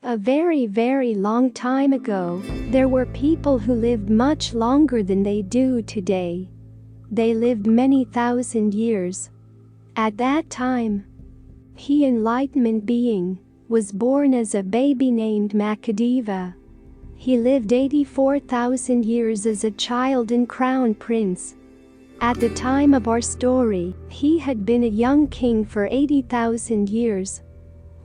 A very, very long time ago, there were people who lived much longer than they do today. They lived many thousand years. At that time, he, enlightenment being, was born as a baby named Makadeva. He lived 84,000 years as a child and crown prince. At the time of our story, he had been a young king for 80,000 years.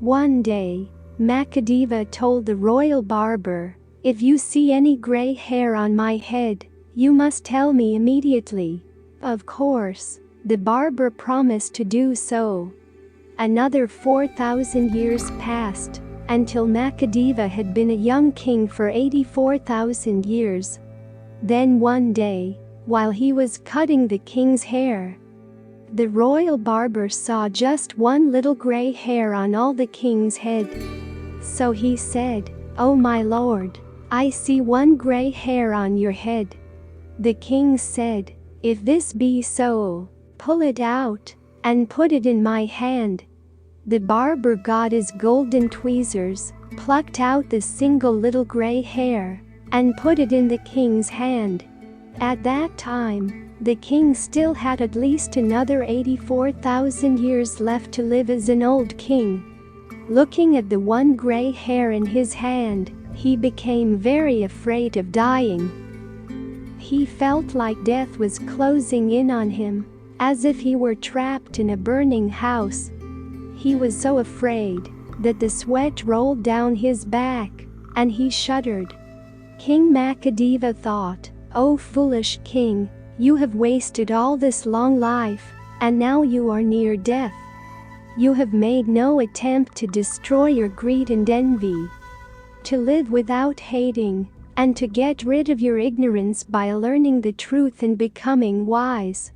One day, Makadeva told the royal barber, "If you see any gray hair on my head, you must tell me immediately." Of course, the barber promised to do so. Another 4,000 years passed, until Makadeva had been a young king for 84,000 years. Then one day, while he was cutting the king's hair, the royal barber saw just one little gray hair on all the king's head. So he said, "Oh my lord, I see one gray hair on your head." The king said, "If this be so, pull it out and put it in my hand." The barber got his golden tweezers, plucked out the single little gray hair, and put it in the king's hand. At that time, the king still had at least another 84,000 years left to live as an old king. Looking at the one gray hair in his hand, he became very afraid of dying. He felt like death was closing in on him, as if he were trapped in a burning house. He was so afraid that the sweat rolled down his back, and he shuddered. King Makadeva thought, "Oh foolish king, you have wasted all this long life, and now you are near death. You have made no attempt to destroy your greed and envy, to live without hating, and to get rid of your ignorance by learning the truth and becoming wise."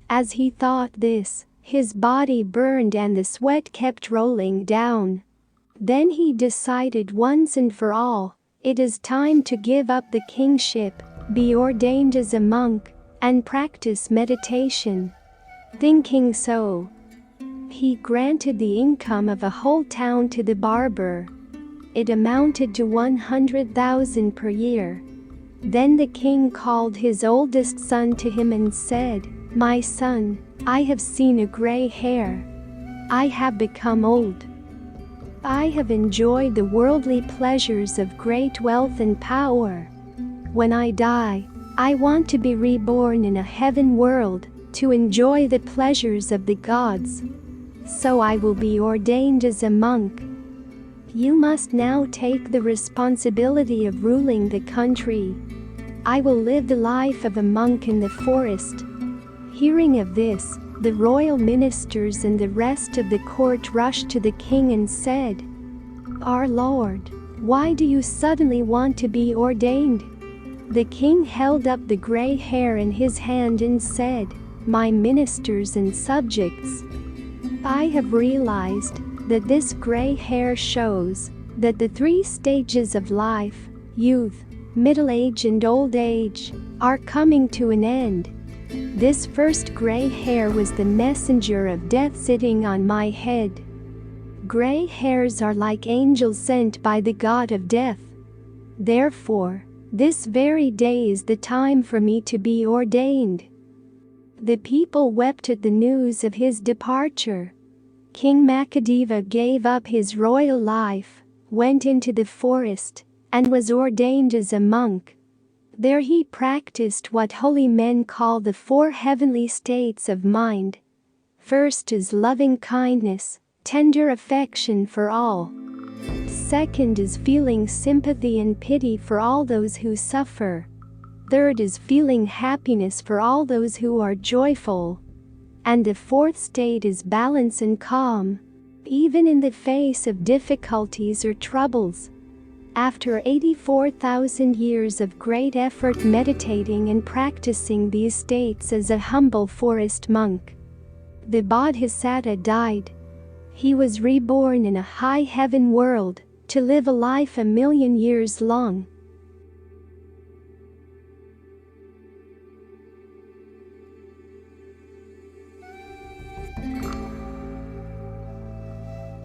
As he thought this, his body burned and the sweat kept rolling down. Then he decided once and for all, it is time to give up the kingship, be ordained as a monk, and practice meditation. Thinking so, he granted the income of a whole town to the barber. It amounted to 100,000 per year. Then the king called his oldest son to him and said, "My son, I have seen a gray hair. I have become old. I have enjoyed the worldly pleasures of great wealth and power. When I die, I want to be reborn in a heaven world, to enjoy the pleasures of the gods. So I will be ordained as a monk. You must now take the responsibility of ruling the country. I will live the life of a monk in the forest." Hearing of this, the royal ministers and the rest of the court rushed to the king and said, "Our lord, why do you suddenly want to be ordained?" The king held up the gray hair in his hand and said, "My ministers and subjects, I have realized that this gray hair shows that the 3 stages of life, youth, middle age and old age, are coming to an end. This first gray hair was the messenger of death sitting on my head. Gray hairs are like angels sent by the god of death. Therefore, this very day is the time for me to be ordained." The people wept at the news of his departure. King Makadeva gave up his royal life, went into the forest, and was ordained as a monk. There he practiced what holy men call the 4 heavenly states of mind. First is loving kindness, tender affection for all. Second is feeling sympathy and pity for all those who suffer. Third is feeling happiness for all those who are joyful. And the 4th state is balance and calm, even in the face of difficulties or troubles. After 84,000 years of great effort meditating and practicing these states as a humble forest monk, the Bodhisattva died. He was reborn in a high heaven world, to live a life 1,000,000 years long.